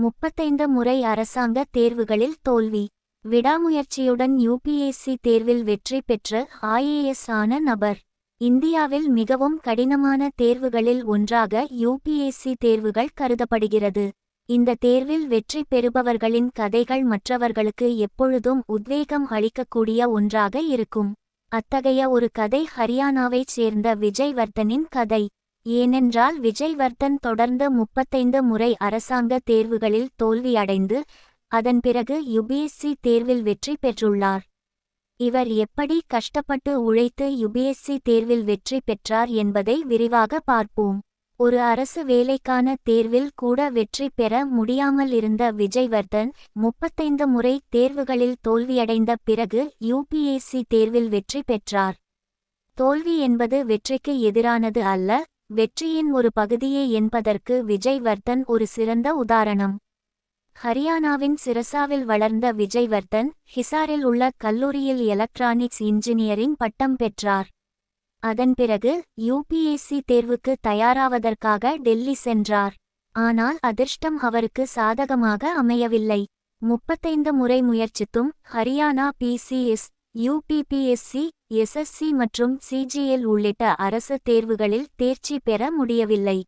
35 முறை அரசாங்க தேர்வுகளில் தோல்வி. விடாமுயற்சியுடன் யுபிஎஸ்சி தேர்வில் வெற்றி பெற்று ஐஏஎஸ் ஆன நபர். இந்தியாவில் மிகவும் கடினமான தேர்வுகளில் ஒன்றாக யுபிஎஸ்சி தேர்வுகள் கருதப்படுகிறது. இந்த தேர்வில் வெற்றி பெறுபவர்களின் கதைகள் மற்றவர்களுக்கு எப்பொழுதும் உத்வேகம் அளிக்கக்கூடிய ஒன்றாக இருக்கும். அத்தகைய ஒரு கதை ஹரியானாவைச் சேர்ந்த விஜய்வர்தனின் கதை. ஏனென்றால் விஜய்வர்தன் தொடர்ந்து 35 முறை அரசாங்க தேர்வுகளில் தோல்வியடைந்து அதன் பிறகு யுபிஎஸ்சி தேர்வில் வெற்றி பெற்றுள்ளார். இவர் எப்படி கஷ்டப்பட்டு உழைத்து யுபிஎஸ்சி தேர்வில் வெற்றி பெற்றார் என்பதை விரிவாக பார்ப்போம். ஒரு அரசு வேலைக்கான தேர்வில் கூட வெற்றி பெற முடியாமல் இருந்த விஜய்வர்தன் 35 முறை தேர்வுகளில் தோல்வியடைந்த பிறகு யுபிஎஸ்சி தேர்வில் வெற்றி பெற்றார். தோல்வி என்பது வெற்றிக்கு எதிரானது அல்ல, வெற்றியின் ஒரு பகுதியே என்பதற்கு விஜய்வர்தன் ஒரு சிறந்த உதாரணம். ஹரியானாவின் சிரசாவில் வளர்ந்த விஜய்வர்தன் ஹிசாரில் உள்ள கல்லூரியில் எலக்ட்ரானிக்ஸ் இன்ஜினியரிங் பட்டம் பெற்றார். அதன் பிறகு யுபிஎஸ்சி தேர்வுக்கு தயாராவதற்காக டெல்லி சென்றார். ஆனால் அதிர்ஷ்டம் அவருக்கு சாதகமாக அமையவில்லை. 35 முறை முயற்சித்தும் ஹரியானா பிசிஎஸ், யுபிபிஎஸ்சி, எஸ்எஸ்சி மற்றும் சிஜிஎல் உள்ளிட்ட அரசு தேர்வுகளில் தேர்ச்சி பெற முடியவில்லை.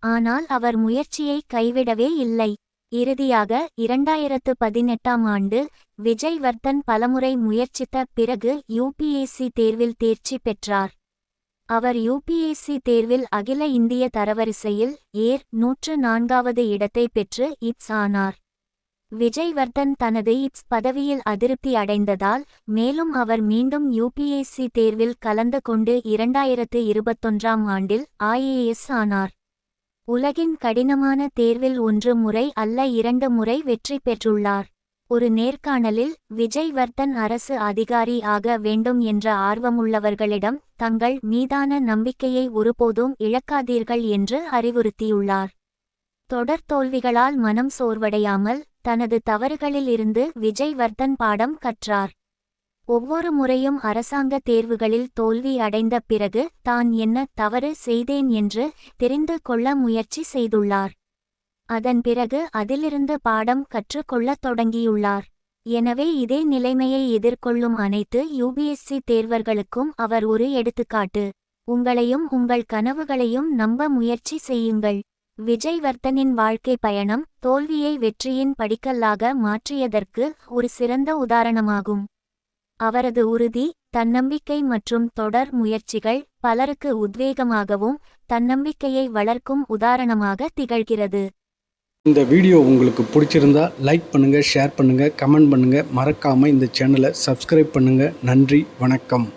ஆனால் அவர் முயற்சியை கைவிடவே இல்லை. இறுதியாக 2018ஆம் ஆண்டு விஜய்வர்தன் பலமுறை முயற்சித்த பிறகு யுபிஎஸ்சி தேர்வில் தேர்ச்சி பெற்றார். அவர் யுபிஎஸ்சி தேர்வில் அகில இந்திய தரவரிசையில் 104வது இடத்தை பெற்று இப்ஸ் ஆனார். விஜய்வர்தன் தனது இப்ஸ் பதவியில் அதிருப்தி அடைந்ததால் மேலும் அவர் மீண்டும் யுபிஎஸ்சி தேர்வில் கலந்து கொண்டு 2021ஆம் ஆண்டில் ஐஏஎஸ் ஆனார். உலகின் கடினமான தேர்வில் 1 முறை அல்ல 2 முறை வெற்றி பெற்றுள்ளார். ஒரு நேர்காணலில் விஜய்வர்தன் அரசு அதிகாரி ஆக வேண்டும் என்ற ஆர்வமுள்ளவர்களிடம் தங்கள் மீதான நம்பிக்கையை ஒருபோதும் இழக்காதீர்கள் என்று அறிவுறுத்தியுள்ளார். தொடர் தோல்விகளால் மனம் சோர்வடையாமல் தனது தவறுகளில் இருந்து விஜய்வர்தன் பாடம் கற்றார். ஒவ்வொரு முறையும் அரசாங்க தேர்வுகளில் தோல்வி அடைந்த பிறகு தான் என்ன தவறு செய்தேன் என்று தெரிந்து கொள்ள முயற்சி செய்துள்ளார். அதன் பிறகு அதிலிருந்து பாடம் கற்றுக்கொள்ளத் தொடங்கியுள்ளார். எனவே இதே நிலைமையை எதிர்கொள்ளும் அனைத்து யுபிஎஸ்சி தேர்வர்களுக்கும் அவர் ஒரு எடுத்துக்காட்டு. உங்களையும் உங்கள் கனவுகளையும் நம்ப முயற்சி செய்யுங்கள். விஜய்வர்தனின் வாழ்க்கை பயணம் தோல்வியை வெற்றியின் படிக்கல்லாக மாற்றியதற்கு ஒரு சிறந்த உதாரணமாகும். அவரது உறுதி, தன்னம்பிக்கை மற்றும் தொடர் முயற்சிகள் பலருக்கு உத்வேகமாகவும் தன்னம்பிக்கையை வளர்க்கும் உதாரணமாக திகழ்கிறது. இந்த வீடியோ உங்களுக்கு பிடிச்சிருந்தா லைக் பண்ணுங்கள், ஷேர் பண்ணுங்கள், கமெண்ட் பண்ணுங்கள். மறக்காமல் இந்த சேனலை சப்ஸ்கிரைப் பண்ணுங்கள். நன்றி, வணக்கம்.